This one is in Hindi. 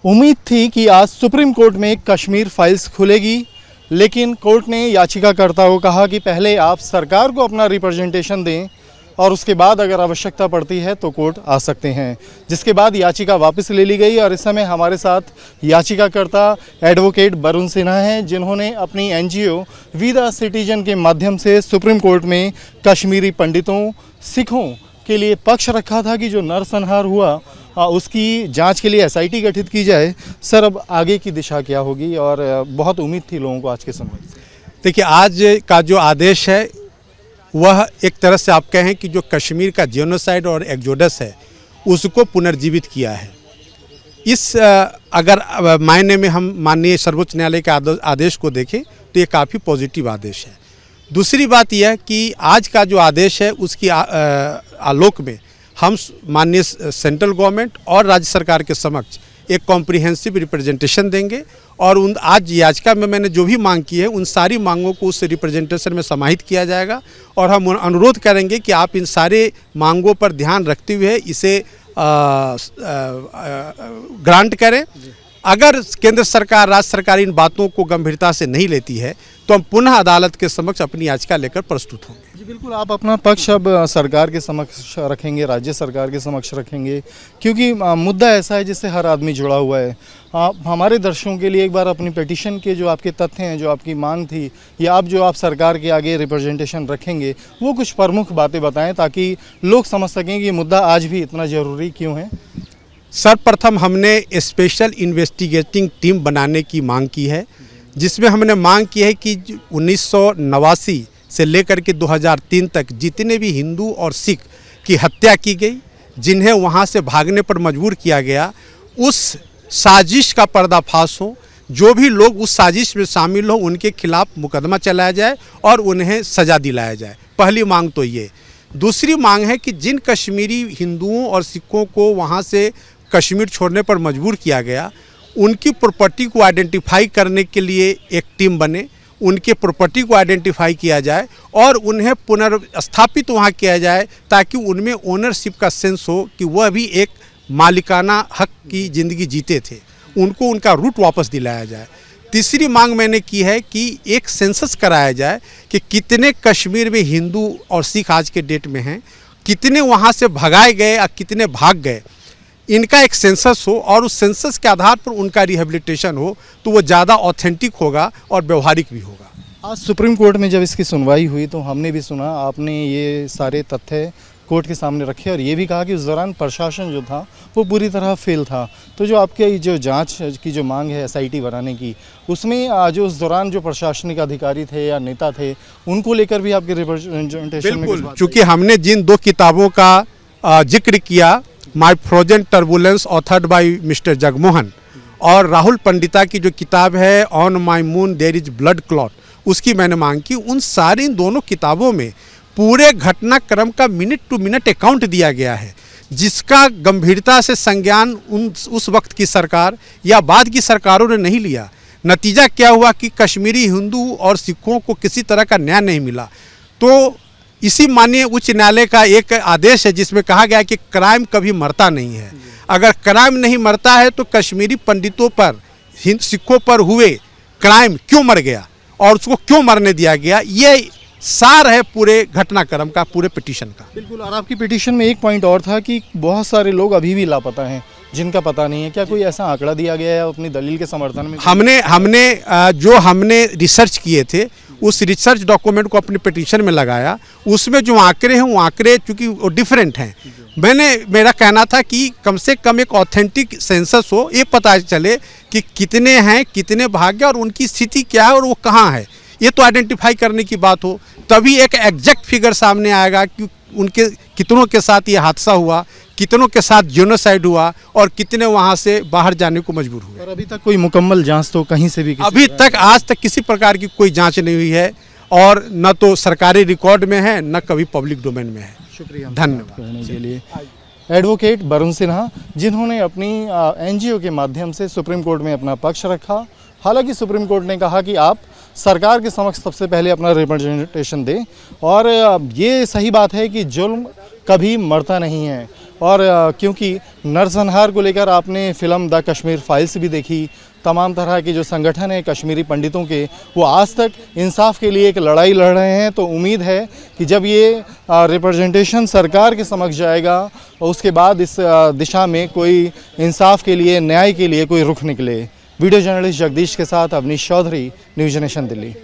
उम्मीद थी कि आज सुप्रीम कोर्ट में कश्मीर फाइल्स खुलेगी, लेकिन कोर्ट ने याचिकाकर्ता को कहा कि पहले आप सरकार को अपना रिप्रेजेंटेशन दें और उसके बाद अगर आवश्यकता पड़ती है तो कोर्ट आ सकते हैं, जिसके बाद याचिका वापस ले ली गई। और इस समय हमारे साथ याचिकाकर्ता एडवोकेट वरुण सिन्हा हैं, जिन्होंने अपनी एनजीओ वी द सिटीजन के माध्यम से सुप्रीम कोर्ट में कश्मीरी पंडितों, सिखों के लिए पक्ष रखा था कि जो नरसंहार हुआ उसकी जांच के लिए एसआईटी गठित की जाए। सर, अब आगे की दिशा क्या होगी? और बहुत उम्मीद थी लोगों को आज के समय। देखिए, आज का जो आदेश है वह एक तरह से आप कहें कि जो कश्मीर का जेनोसाइड और एक्सोडस है उसको पुनर्जीवित किया है। इस अगर मायने में हम माननीय सर्वोच्च न्यायालय के आदेश को देखें तो ये काफ़ी पॉजिटिव आदेश है। दूसरी बात यह कि आज का जो आदेश है उसकी आलोक में हम माननीय सेंट्रल गवर्नमेंट और राज्य सरकार के समक्ष एक कॉम्प्रिहेंसिव रिप्रेजेंटेशन देंगे और उन आज याचिका में मैंने जो भी मांग की है उन सारी मांगों को उस रिप्रेजेंटेशन में समाहित किया जाएगा और हम अनुरोध करेंगे कि आप इन सारे मांगों पर ध्यान रखते हुए इसे ग्रांट करें। अगर केंद्र सरकार, राज्य सरकार इन बातों को गंभीरता से नहीं लेती है तो हम पुनः अदालत के समक्ष अपनी याचिका लेकर प्रस्तुत होंगे। जी बिल्कुल, आप अपना पक्ष अब सरकार के समक्ष रखेंगे, राज्य सरकार के समक्ष रखेंगे, क्योंकि मुद्दा ऐसा है जिससे हर आदमी जुड़ा हुआ है। हमारे दर्शकों के लिए एक बार अपनी पिटीशन के जो आपके तथ्य हैं, जो आपकी मांग थी, या आप सरकार के आगे रिप्रेजेंटेशन रखेंगे, वो कुछ प्रमुख बातें बताएं ताकि लोग समझ सकें कि ये मुद्दा आज भी इतना ज़रूरी क्यों है। सर्वप्रथम हमने स्पेशल इन्वेस्टिगेटिंग टीम बनाने की मांग की है, जिसमें हमने मांग की है कि 1989 से लेकर के 2003 तक जितने भी हिंदू और सिख की हत्या की गई, जिन्हें वहां से भागने पर मजबूर किया गया, उस साजिश का पर्दाफाश हो। जो भी लोग उस साजिश में शामिल हो उनके खिलाफ मुकदमा चलाया जाए और उन्हें सज़ा दिलाया जाए। पहली मांग तो ये। दूसरी मांग है कि जिन कश्मीरी हिंदुओं और सिखों को वहाँ से कश्मीर छोड़ने पर मजबूर किया गया, उनकी प्रॉपर्टी को आइडेंटिफाई करने के लिए एक टीम बने, उनके प्रॉपर्टी को आइडेंटिफाई किया जाए और उन्हें पुनर्स्थापित वहाँ किया जाए ताकि उनमें ओनरशिप का सेंस हो कि वह भी एक मालिकाना हक की ज़िंदगी जीते थे, उनको उनका रूट वापस दिलाया जाए। तीसरी मांग मैंने की है कि एक सेंसस कराया जाए कि कितने कश्मीर में हिंदू और सिख आज के डेट में हैं, कितने वहाँ से भगाए गए और कितने भाग गए, इनका एक सेंसस हो और उस सेंसस के आधार पर उनका रिहेबिलिटेशन हो तो वो ज़्यादा ऑथेंटिक होगा और व्यवहारिक भी होगा। आज सुप्रीम कोर्ट में जब इसकी सुनवाई हुई तो हमने भी सुना, आपने ये सारे तथ्य कोर्ट के सामने रखे और ये भी कहा कि उस दौरान प्रशासन जो था वो पूरी तरह फेल था। तो जो आपके जो जांच की जो मांग है एसआईटी बनाने की, उसमें जो उस दौरान जो प्रशासनिक अधिकारी थे या नेता थे, उनको लेकर भी आपके रिप्रेजेंटेशन में बिल्कुल, चूँकि हमने जिन 2 किताबों का जिक्र किया, my frozen turbulence authored by mister Jagmohan, और राहुल पंडिता की जो किताब है on my moon there is blood clot, उसकी मैंने मांग की। उन सारी दोनों किताबों में पूरे घटनाक्रम का मिनट टू मिनट अकाउंट दिया गया है, जिसका गंभीरता से संज्ञान उस वक्त की सरकार या बाद की सरकारों ने नहीं लिया। नतीजा क्या हुआ कि कश्मीरी हिंदू और सिखों को किसी तरह का न्याय नहीं मिला। तो इसी माननीय उच्च न्यायालय का एक आदेश है जिसमें कहा गया कि क्राइम कभी मरता नहीं है। अगर क्राइम नहीं मरता है तो कश्मीरी पंडितों पर, सिखों पर हुए क्राइम क्यों मर गया और उसको क्यों मरने दिया गया, ये सार है पूरे घटनाक्रम का, पूरे पिटीशन का। बिल्कुल, और आपकी पिटीशन में एक पॉइंट और था कि बहुत सारे लोग अभी भी लापता हैं जिनका पता नहीं है। क्या कोई ऐसा आंकड़ा दिया गया है अपनी दलील के समर्थन में? हमने रिसर्च किए थे, उस रिसर्च डॉक्यूमेंट को अपने पिटीशन में लगाया। उसमें जो आंकड़े हैं वो आंकड़े चूँकि वो डिफरेंट हैं। मेरा कहना था कि कम से कम एक ऑथेंटिक सेंसस हो, ये पता चले कि कितने हैं, कितने भाग गए और उनकी स्थिति क्या है और वो कहाँ है, ये तो आइडेंटिफाई करने की बात हो, तभी एक एग्जैक्ट फिगर सामने आएगा कि उनके कितनों के साथ ये हादसा हुआ, कितनों के साथ जेनोसाइड हुआ और कितने वहाँ से बाहर जाने को मजबूर हुए। और अभी तक कोई मुकम्मल जांच तो कहीं से भी अभी तक आज तक किसी प्रकार की कोई जांच नहीं हुई है और न तो सरकारी रिकॉर्ड में है न कभी पब्लिक डोमेन में है। शुक्रिया, धन्यवाद करने के लिए। एडवोकेट वरुण सिन्हा, जिन्होंने अपनी एनजीओ के माध्यम से सुप्रीम कोर्ट में अपना पक्ष रखा। हालांकि सुप्रीम कोर्ट ने कहा कि आप सरकार के समक्ष सबसे पहले अपना रिप्रेजेंटेशन दें, और ये सही बात है कि जुल्म कभी मरता नहीं है। और क्योंकि नरसंहार को लेकर आपने फिल्म द कश्मीर फाइल्स भी देखी, तमाम तरह के जो संगठन हैं कश्मीरी पंडितों के, वो आज तक इंसाफ के लिए एक लड़ाई लड़ रहे हैं। तो उम्मीद है कि जब ये रिप्रेजेंटेशन सरकार के समक्ष जाएगा उसके बाद इस दिशा में कोई इंसाफ के लिए, न्याय के लिए कोई रुख निकले। वीडियो जर्नलिस्ट जगदीश के साथ अवनीश चौधरी, न्यूज़ नेशन दिल्ली।